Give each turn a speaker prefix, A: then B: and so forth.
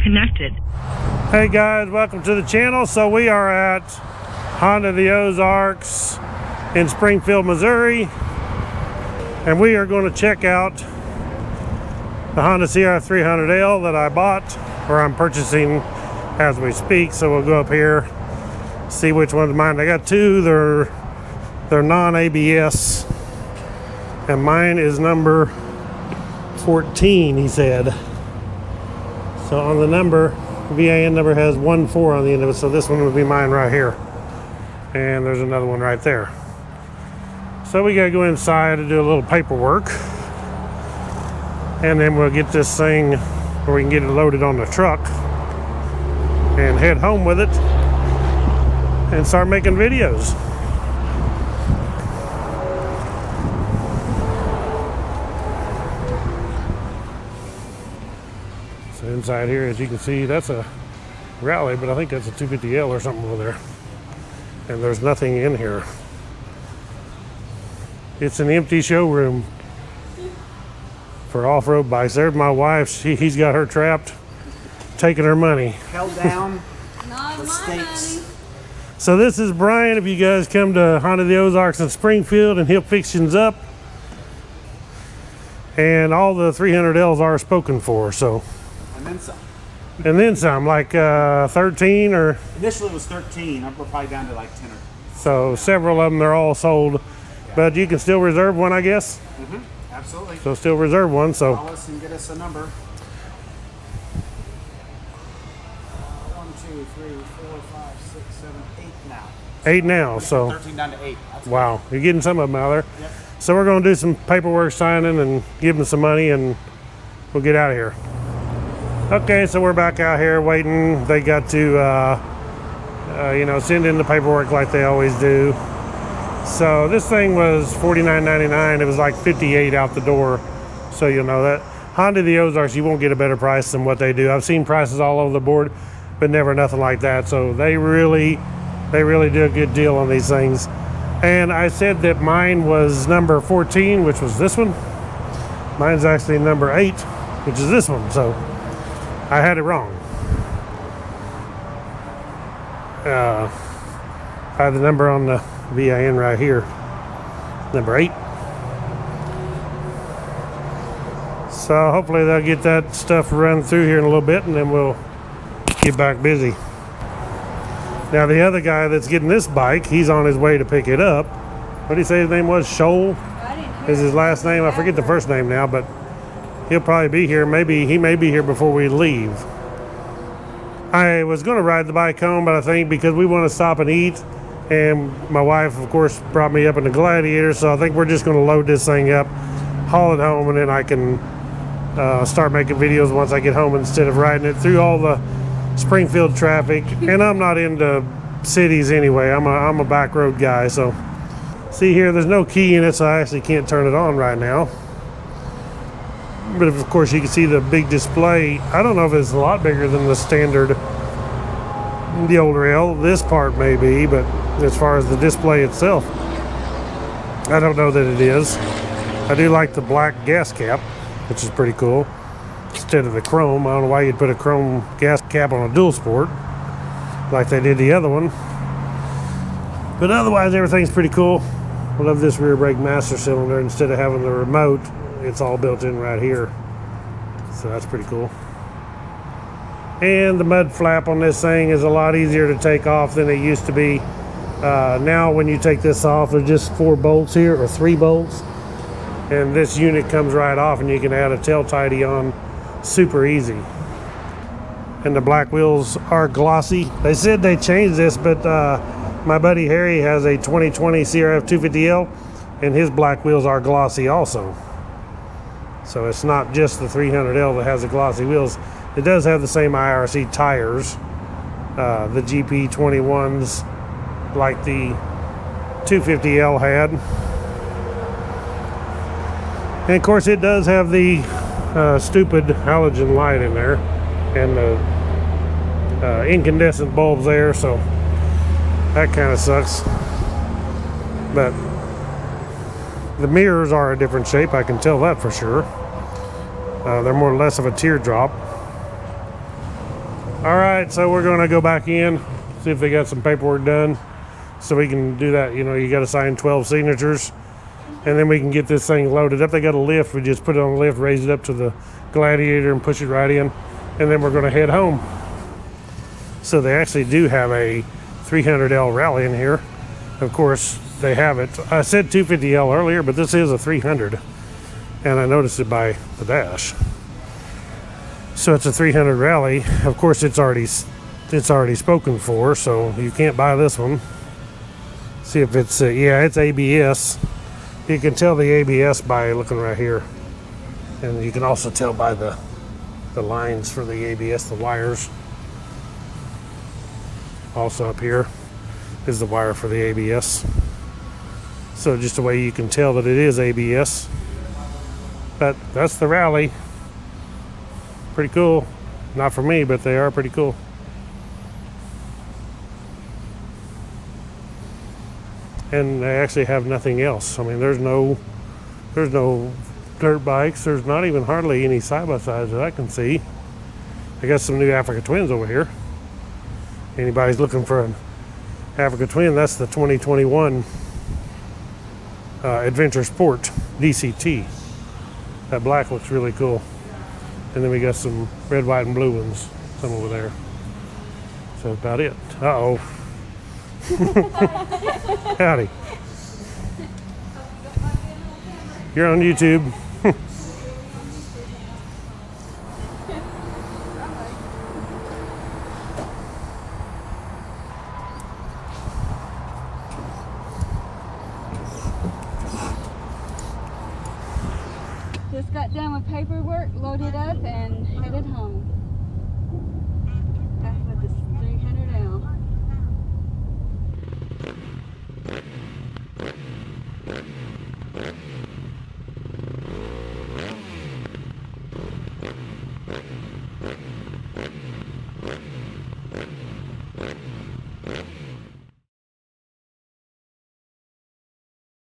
A: connected.
B: Hey guys, welcome to the channel. So we are at Honda the Ozarks in Springfield, Missouri, and we are going to check out the Honda CRF300L that I bought, or I'm purchasing as we speak. So we'll go up here, see which one's mine. I got two. They're non-ABS, and mine is number 14, he said. So on the number, VIN number has 14 on the end of it, so this one would be mine right here. And there's another one right there. So we gotta go inside to do a little paperwork, and then we'll get this thing where we can get it loaded on the truck and head home with it and start making videos. So inside here, as you can see, that's a Rally, but I think that's a 250L or something over there. And there's nothing in here. It's an empty showroom for off-road bikes. There's my wife. He's got her trapped, taking her money.
C: Held down. Not mistakes.
B: So this is Brian. If you guys come to Honda the Ozarks in Springfield, and he'll fix things up. And all the 300Ls are spoken for. So.
C: And then some.
B: And then some, like 13 or?
C: Initially it was 13. We're probably down to like 10 or.
B: So several of them, they're all sold. Yeah. But you can still reserve one, I guess?
C: Mm-hmm. Absolutely.
B: So still reserve one, so.
C: Call us and get us a number. 1, 2, 3, 4, 5, 6, 7, 8 now.
B: 8 now, so.
C: 13 down to 8. That's
B: wow,
C: good.
B: You're getting some of them out there.
C: Yep.
B: So we're gonna do some paperwork signing and give them some money, and we'll get out of here. Okay, so we're back out here waiting. They got to, send in the paperwork like they always do. So this thing was $49.99. It was like $58 out the door. So you'll know that. Honda the Ozarks, you won't get a better price than what they do. I've seen prices all over the board, but never nothing like that. So they really do a good deal on these things. And I said that mine was number 14, which was this one. Mine's actually number 8, which is this one. So I had it wrong. I had the number on the VIN right here, number 8. So hopefully they'll get that stuff run through here in a little bit, and then we'll get back busy. Now the other guy that's getting this bike, he's on his way to pick it up. What did he say his name was? Shoal is his last name. I forget the first name now, but he'll probably be here. He may be here before we leave. I was going to ride the bike home, but I think because we want to stop and eat, and my wife, of course, brought me up in the Gladiator, so I think we're just going to load this thing up, haul it home, and then I can start making videos once I get home instead of riding it through all the Springfield traffic. And I'm not into cities anyway. I'm a back road guy. So see here, there's no key in it, so I actually can't turn it on right now. But of course you can see the big display. I don't know if it's a lot bigger than the standard, the older L. This part may be, but as far as the display itself, I don't know that it is. I do like the black gas cap, which is pretty cool, instead of the chrome. I don't know why you'd put a chrome gas cap on a DUALSPORT like they did the other one. But otherwise everything's pretty cool. I love this rear brake master cylinder. Instead of having the remote, it's all built in right here. So that's pretty cool. And the mud flap on this thing is a lot easier to take off than it used to be. Now when you take this off, there's just 4 bolts here, or 3 bolts. And this unit comes right off, and you can add a tail tidy on super easy. And the black wheels are glossy. They said they changed this, but my buddy Harry has a 2020 CRF 250L, and his black wheels are glossy also. So it's not just the 300L that has the glossy wheels. It does have the same IRC tires, the GP21s, like the 250L had. And of course it does have the stupid halogen light in there, and the incandescent bulbs there, so that kind of sucks. But the mirrors are a different shape, I can tell that for sure. They're more or less of a teardrop. All right, so we're going to go back in, see if they got some paperwork done, so we can do that. You know, you got to sign 12 signatures, and then we can get this thing loaded up. They got a lift. We just put it on the lift, raise it up to the Gladiator, and push it right in, and then we're going to head home. So they actually do have a 300L rally in here. Of course, they have it. I said 250L earlier, but this is a 300, and I noticed it by the dash. So it's a 300 rally. Of course, it's already spoken for, so you can't buy this one. See if it's yeah, it's ABS. You can tell the ABS by looking right here, and you can also tell by the lines for the ABS, the wires. Also up here is the wire for the ABS. So just a way you can tell that it is ABS. But that's the rally. Pretty cool. Not for me, but they are pretty cool. And they actually have nothing else. I mean, there's no dirt bikes. There's not even hardly any side-by-sides that I can see. I got some new Africa Twins over here. Anybody's looking for an Africa Twin, that's the 2021 Adventure Sport DCT. That black looks really cool. And then we got some red, white, and blue ones, some over there. So that's about it. Uh-oh. Howdy. You're on YouTube.
A: Just got done with paperwork, loaded up, and headed home. Back with this 300L.